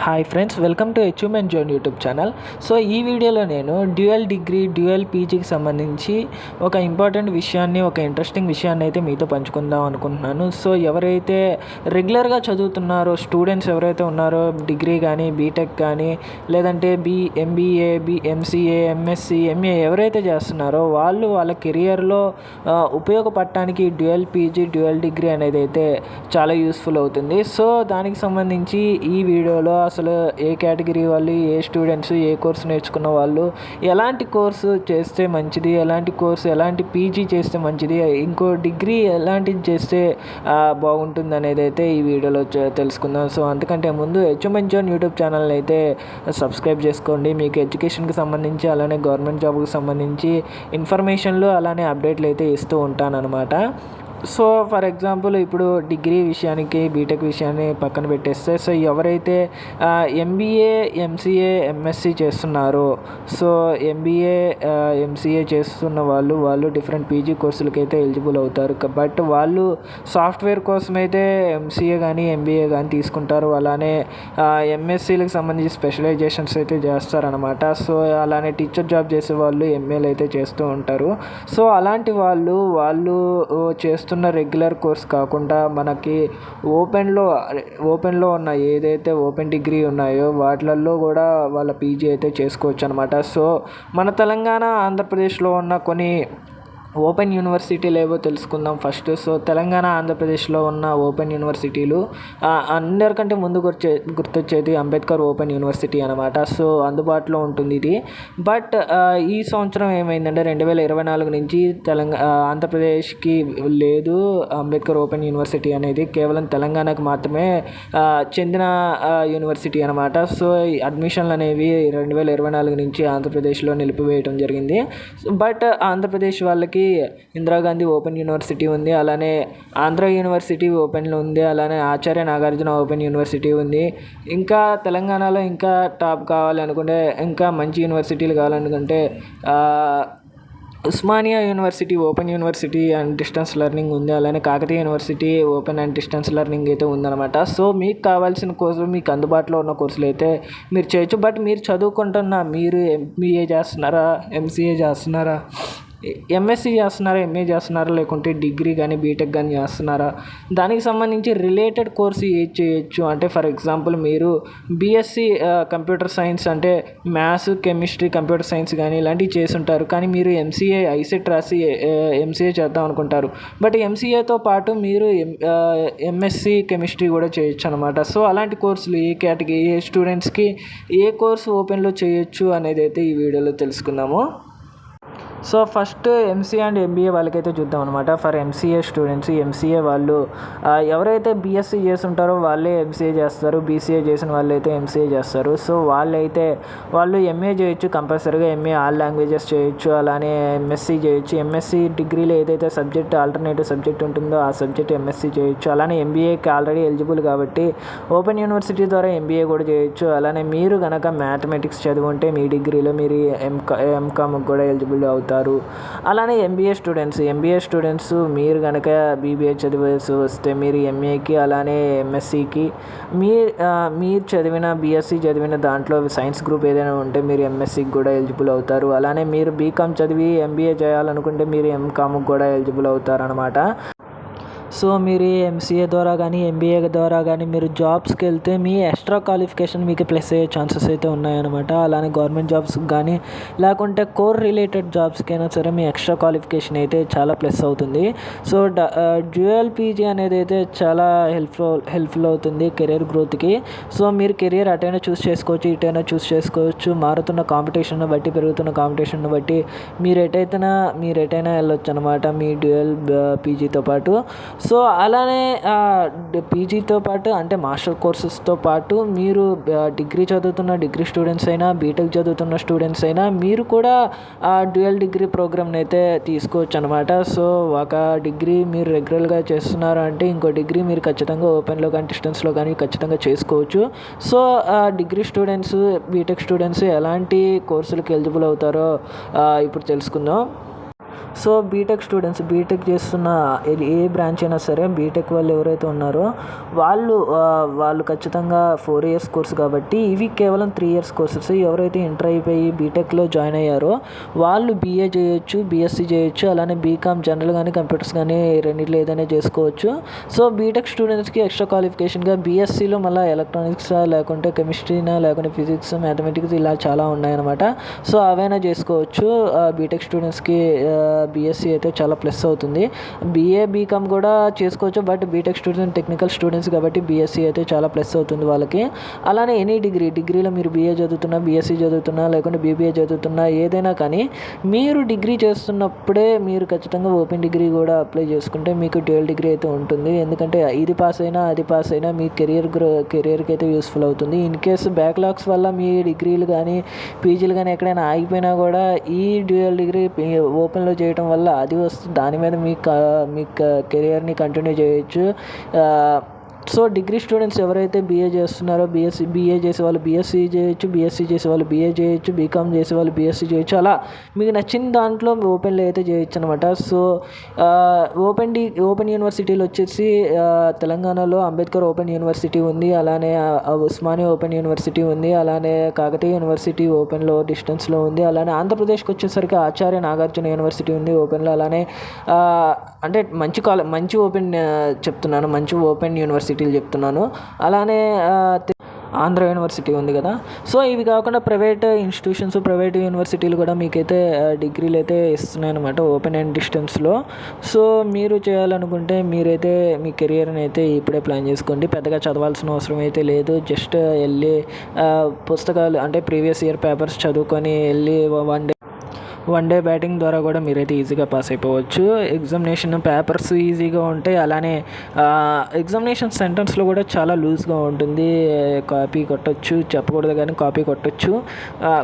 Hi friends, welcome to achievement zone YouTube channel. So ఈ వీడియోలో నేను డ్యూయల్ డిగ్రీ డ్యూయల్ పీజీకి సంబంధించి ఒక ఇంపార్టెంట్ విషయాన్ని, ఒక ఇంట్రెస్టింగ్ విషయాన్ని అయితే మీతో పంచుకుందాం అనుకుంటున్నాను. సో ఎవరైతే రెగ్యులర్గా చదువుతున్నారో, స్టూడెంట్స్ ఎవరైతే ఉన్నారో, డిగ్రీ కానీ, బీటెక్ కానీ, లేదంటే ఎంబీఏ, ఎంసీఏ, ఎంఎస్సి, ఎంఏ ఎవరైతే చేస్తున్నారో వాళ్ళ కెరియర్లో ఉపయోగపడటానికి డ్యూయల్ పీజీ, డ్యూయల్ డిగ్రీ అనేది అయితే చాలా యూస్ఫుల్ అవుతుంది. సో దానికి సంబంధించి ఈ వీడియోలో అసలు ఏ కేటగిరీ వాళ్ళు, ఏ స్టూడెంట్స్, ఏ కోర్సు నేర్చుకున్న వాళ్ళు, ఎలాంటి కోర్సు చేస్తే మంచిది, ఎలాంటి పీజీ చేస్తే మంచిది, ఇంకో డిగ్రీ ఎలాంటిది చేస్తే బాగుంటుంది అనేది అయితే ఈ వీడియోలో తెలుసుకుందాం. సో అంతకంటే ముందు అచీవ్మెంట్ జోన్ యూట్యూబ్ ఛానల్ని అయితే సబ్స్క్రైబ్ చేసుకోండి. మీకు ఎడ్యుకేషన్కి సంబంధించి, అలానే గవర్నమెంట్ జాబ్కి సంబంధించి ఇన్ఫర్మేషన్లు, అలానే అప్డేట్లు అయితే ఇస్తూ ఉంటానన్నమాట. సో ఫర్ ఎగ్జాంపుల్ ఇప్పుడు డిగ్రీ విషయానికి, బీటెక్ విషయాన్ని పక్కన పెట్టేస్తే, సో ఎవరైతే ఎంబీఏ, ఎంసీఏ, ఎంఎస్సి చేస్తున్నారో, సో ఎంబీఏ, ఎంసీఏ చేస్తున్న వాళ్ళు డిఫరెంట్ పీజీ కోర్సులకి అయితే ఎలిజిబుల్ అవుతారు. బట్ వాళ్ళు సాఫ్ట్వేర్ కోసం అయితే ఎంసీఏ కానీ, ఎంబీఏ కానీ తీసుకుంటారు. అలానే ఎంఎస్సీలకు సంబంధించి స్పెషలైజేషన్స్ అయితే చేస్తారనమాట. సో అలానే టీచర్ జాబ్ చేసే వాళ్ళు ఎంఏలు అయితే చేస్తూ ఉంటారు. సో అలాంటి వాళ్ళు చేస్తున్న రెగ్యులర్ కోర్స్ కాకుండా మనకి ఓపెన్లో ఉన్న ఏదైతే ఓపెన్ డిగ్రీ ఉన్నాయో వాటిలలో కూడా వాళ్ళ పీజీ అయితే చేసుకోవచ్చు అనమాట. సో మన తెలంగాణ, ఆంధ్రప్రదేశ్లో ఉన్న కొన్ని ఓపెన్ యూనివర్సిటీలు ఏవో తెలుసుకుందాం ఫస్ట్. సో తెలంగాణ, ఆంధ్రప్రదేశ్లో ఉన్న ఓపెన్ యూనివర్సిటీలు, అందరికంటే ముందు గుర్తొచ్చేది అంబేద్కర్ ఓపెన్ యూనివర్సిటీ అనమాట. సో అందుబాటులో ఉంటుంది ఇది. బట్ ఈ సంవత్సరం ఏమైందంటే 2024 నుంచి ఆంధ్రప్రదేశ్కి లేదు అంబేద్కర్ ఓపెన్ యూనివర్సిటీ అనేది, కేవలం తెలంగాణకు మాత్రమే చెందిన యూనివర్సిటీ అనమాట. సో అడ్మిషన్లు అనేవి 2024 నుంచి ఆంధ్రప్రదేశ్లో నిలిపివేయడం జరిగింది. బట్ ఆంధ్రప్రదేశ్ వాళ్ళకి ఇందిరాగాంధీ ఓపెన్ యూనివర్సిటీ ఉంది, అలానే ఆంధ్ర యూనివర్సిటీ ఓపెన్లో ఉంది, అలానే ఆచార్య నాగార్జున ఓపెన్ యూనివర్సిటీ ఉంది. ఇంకా తెలంగాణలో ఇంకా టాప్ కావాలనుకుంటే, ఇంకా మంచి యూనివర్సిటీలు కావాలనుకుంటే Osmania university open university and distance learning ఉంది. అలానే Kakatiya university open and distance learning అయితే ఉందన్నమాట. సో మీకు కావాల్సిన కోర్సులు, మీకు అందుబాటులో ఉన్న కోర్సులు అయితే మీరు చేయొచ్చు. బట్ మీరు మీరు ఎంబీఏ చేస్తున్నారా, ఎంసీఏ చేస్తున్నారా, ఎంఎస్సి చేస్తున్నారా, ఎంఏ చేస్తున్నారా, లేకుంటే డిగ్రీ కానీ, బీటెక్ కానీ చేస్తున్నారా, దానికి సంబంధించి రిలేటెడ్ కోర్సు ఏది చేయొచ్చు అంటే, ఫర్ ఎగ్జాంపుల్ మీరు బీఎస్సీ కంప్యూటర్ సైన్స్ అంటే మ్యాథ్స్, కెమిస్ట్రీ, కంప్యూటర్ సైన్స్ కానీ ఇలాంటివి చేసి ఉంటారు. కానీ మీరు ఎంసీఏ ఐసెట్ రాసి ఎంసీఏ చేద్దాం అనుకుంటారు. బట్ ఎంసీఏతో పాటు మీరు ఎంఎస్సి కెమిస్ట్రీ కూడా చేయొచ్చు అనమాట. సో అలాంటి కోర్సులు ఏ స్టూడెంట్స్కి ఏ కోర్సు ఓపెన్లో చేయొచ్చు అనేది అయితే ఈ వీడియోలో తెలుసుకుందాము. So first MCA and MBA వాళ్ళకైతే చూద్దాం అనమాట. ఫర్ ఎంసీఏ స్టూడెంట్స్, ఎంసీఏ వాళ్ళు ఎవరైతే బీఎస్సీ చేసి ఉంటారో వాళ్ళే ఎంసీఏ చేస్తారు, బీసీఏ చేసిన వాళ్ళు అయితే ఎంసీఏ చేస్తారు. సో వాళ్ళు ఎంఏ చేయొచ్చు, కంపల్సరీగా ఎంఏ ఆల్ లాంగ్వేజెస్ చేయొచ్చు, అలానే ఎంఎస్సీ చేయొచ్చు. ఎంఎస్సీ డిగ్రీలో ఏదైతే సబ్జెక్ట్, ఆల్టర్నేటివ్ సబ్జెక్ట్ ఉంటుందో ఆ సబ్జెక్ట్ ఎంఎస్సీ చేయొచ్చు. అలానే ఎంబీఏకి ఆల్రెడీ ఎలిజిబుల్ కాబట్టి ఓపెన్ యూనివర్సిటీ ద్వారా ఎంబీఏ కూడా చేయొచ్చు. అలానే మీరు కనుక మ్యాథమెటిక్స్ చదువుంటే మీ డిగ్రీలో మీరు ఎంకామ్కి కూడా ఎలిజిబుల్ అవుతారు. అలానే ఎంబీఏ స్టూడెంట్స్ మీరు కనుక బీబీఏ చదివేసి వస్తే మీరు ఎంఏకి, అలానే ఎంఎస్సికి, మీరు చదివిన బీఎస్సీ చదివిన దాంట్లో సైన్స్ గ్రూప్ ఏదైనా ఉంటే మీరు ఎంఎస్సికి కూడా ఎలిజిబుల్ అవుతారు. అలానే మీరు బీకామ్ చదివి ఎంబీఏ చేయాలనుకుంటే మీరు ఎంకామ్కి కూడా ఎలిజిబుల్ అవుతారు అనమాట. సో మీరు ఎంసీఏ ద్వారా కానీ, ఎంబీఏ ద్వారా కానీ మీరు జాబ్స్కి వెళ్తే మీ ఎక్స్ట్రా క్వాలిఫికేషన్ మీకు ప్లస్ అయ్యే ఛాన్సెస్ అయితే ఉన్నాయన్నమాట. అలానే గవర్నమెంట్ జాబ్స్కి కానీ, లేకుంటే కోర్ రిలేటెడ్ జాబ్స్కి అయినా సరే మీ ఎక్స్ట్రా క్వాలిఫికేషన్ అయితే చాలా ప్లస్ అవుతుంది. సో డ్యూయల్ పీజీ అనేది అయితే చాలా హెల్ప్ఫుల్ అవుతుంది కెరీర్ గ్రోత్కి. సో మీరు కెరీర్ అటైనా చూస్ చేసుకోవచ్చు, ఇటైనా చూస్ చేసుకోవచ్చు. మారుతున్న కాంపిటీషన్ బట్టి, పెరుగుతున్న కాంపిటీషన్ బట్టి మీరు ఎటైనా వెళ్ళొచ్చు అనమాట మీ డ్యూయల్ పీజీతో పాటు. సో అలానే పీజీతో పాటు అంటే మాస్టర్ కోర్సెస్తో పాటు మీరు డిగ్రీ చదువుతున్న డిగ్రీ స్టూడెంట్స్ అయినా, బీటెక్ చదువుతున్న స్టూడెంట్స్ అయినా మీరు కూడా డ్యూయల్ డిగ్రీ ప్రోగ్రామ్ని అయితే తీసుకోవచ్చు అనమాట. సో ఒక డిగ్రీ మీరు రెగ్యులర్గా చేస్తున్నారు అంటే ఇంకో డిగ్రీ మీరు ఖచ్చితంగా ఓపెన్లో కానీ, డిస్టెన్స్లో కానీ ఖచ్చితంగా చేసుకోవచ్చు. So degree students, BTech students ఎలాంటి కోర్సులకు ఎలిజిబుల్ అవుతారో ఇప్పుడు తెలుసుకుందాం. సో బీటెక్ స్టూడెంట్స్ బీటెక్ చేస్తున్న ఏ బ్రాంచ్ అయినా సరే బీటెక్ వాళ్ళు ఎవరైతే ఉన్నారో వాళ్ళు ఖచ్చితంగా 4 years కోర్స్ కాబట్టి ఇవి కేవలం 3 years కోర్సెస్. ఎవరైతే ఇంటర్ అయిపోయి బీటెక్లో జాయిన్ అయ్యారో వాళ్ళు బీఏ చేయొచ్చు, బీఎస్సీ చేయొచ్చు, అలానే బీకామ్ జనరల్ కానీ కంప్యూటర్స్ కానీ రెండిట్లో ఏదైనా చేసుకోవచ్చు. సో బీటెక్ స్టూడెంట్స్కి ఎక్స్ట్రా క్వాలిఫికేషన్గా బీఎస్సీలో మళ్ళీ ఎలక్ట్రానిక్స్ లేకుంటే కెమిస్ట్రీనా లేకుంటే ఫిజిక్స్, మ్యాథమెటిక్స్ ఇలా చాలా ఉన్నాయన్నమాట. సో అవైనా చేసుకోవచ్చు. బీటెక్ స్టూడెంట్స్కి బీఎస్సీ అయితే చాలా ప్లస్ అవుతుంది. బీఏ బీకామ్ కూడా చేసుకోవచ్చు, but BTech student technical students కాబట్టి బీఎస్సీ అయితే చాలా ప్లస్ అవుతుంది వాళ్ళకి. అలానే ఎనీ డిగ్రీలో మీరు బీఏ చదువుతున్నా, బీఎస్సీ చదువుతున్నా, లేకుంటే బీబీఏ చదువుతున్నా, ఏదైనా కానీ మీరు డిగ్రీ చేస్తున్నప్పుడే మీరు ఖచ్చితంగా ఓపెన్ డిగ్రీ కూడా అప్లై చేసుకుంటే మీకు డ్యూయల్ డిగ్రీ అయితే ఉంటుంది. ఎందుకంటే ఇది పాస్ అయినా అది పాస్ అయినా మీ కెరియర్కి అయితే యూస్ఫుల్ అవుతుంది. ఇన్ కేసు బ్యాక్లాగ్స్ వల్ల మీ డిగ్రీలు కానీ పీజీలు కానీ ఎక్కడైనా ఆగిపోయినా కూడా ఈ డ్యూయల్ డిగ్రీ ఓపెన్లో చేయడం వల్ల అది వస్తుంది, దాని మీద మీ కెరియర్ని కంటిన్యూ చేయొచ్చు. సో డిగ్రీ స్టూడెంట్స్ ఎవరైతే బీఏ చేస్తున్నారో బీఏ చేసే వాళ్ళు బీఎస్సీ చేయొచ్చు, బీఎస్సీ చేసే వాళ్ళు బీఏ చేయొచ్చు, బీకామ్ చేసే వాళ్ళు బీఎస్సీ చేయొచ్చు. అలా మీకు నచ్చిన దాంట్లో ఓపెన్లో అయితే చేయొచ్చు అనమాట. సో ఓపెన్ యూనివర్సిటీలు వచ్చేసి తెలంగాణలో అంబేద్కర్ ఓపెన్ యూనివర్సిటీ ఉంది, అలానే ఉస్మానియా ఓపెన్ యూనివర్సిటీ ఉంది, అలానే కాకతీయ యూనివర్సిటీ ఓపెన్లో డిస్టెన్స్లో ఉంది, అలానే ఆంధ్రప్రదేశ్కి వచ్చేసరికి ఆచార్య నాగార్జున యూనివర్సిటీ ఉంది ఓపెన్లో. అలానే అంటే మంచి ఓపెన్ చెప్తున్నాను, మంచి ఓపెన్ యూనివర్సిటీలు చెప్తున్నాను. అలానే ఆంధ్ర యూనివర్సిటీ ఉంది కదా. సో ఇవి కాకుండా ప్రైవేట్ ఇన్స్టిట్యూషన్స్, ప్రైవేట్ యూనివర్సిటీలు కూడా మీకైతే డిగ్రీలు అయితే ఇస్తున్నాయి అనమాట ఓపెన్ అండ్ డిస్టెన్స్లో. సో మీరు చేయాలనుకుంటే మీరైతే మీ కెరియర్ని అయితే ఇప్పుడే ప్లాన్ చేసుకోండి. పెద్దగా చదవాల్సిన అవసరం అయితే లేదు. జస్ట్ వెళ్ళి పుస్తకాలు అంటే ప్రీవియస్ ఇయర్ పేపర్స్ చదువుకొని వెళ్ళి వన్ డే బ్యాటింగ్ ద్వారా కూడా మీరైతే ఈజీగా పాస్ అయిపోవచ్చు. ఎగ్జామినేషన్ పేపర్స్ ఈజీగా ఉంటాయి. అలానే ఎగ్జామినేషన్ సెంటెన్స్లో కూడా చాలా లూజ్గా ఉంటుంది. కాపీ కొట్టచ్చు, చెప్పకూడదు కానీ కాపీ కొట్టచ్చు,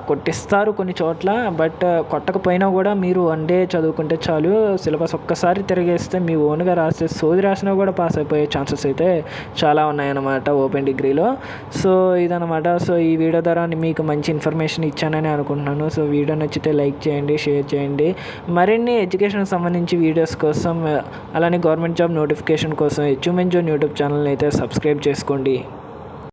కొట్టిస్తారు కొన్ని చోట్ల. బట్ కొట్టకపోయినా కూడా మీరు వన్ డే చదువుకుంటే చాలు. సిలబస్ ఒక్కసారి తిరిగేస్తే మీ ఓన్గా రాస్తే సోది రాసినా కూడా పాస్ అయిపోయే ఛాన్సెస్ అయితే చాలా ఉన్నాయన్నమాట ఓపెన్ డిగ్రీలో. సో ఇదన్నమాట. సో ఈ వీడియో ద్వారా మీకు మంచి ఇన్ఫర్మేషన్ ఇచ్చానని అనుకుంటున్నాను. సో వీడియో నచ్చితే లైక్ చేయండి, షేర్ చేయండి. మరిన్ని ఎడ్యుకేషన్కి సంబంధించి వీడియోస్ కోసం అలానే గవర్నమెంట్ జాబ్ నోటిఫికేషన్ కోసం అచీవ్మెంట్ జోన్ యూట్యూబ్ ఛానల్ని అయితే సబ్స్క్రైబ్ చేసుకోండి.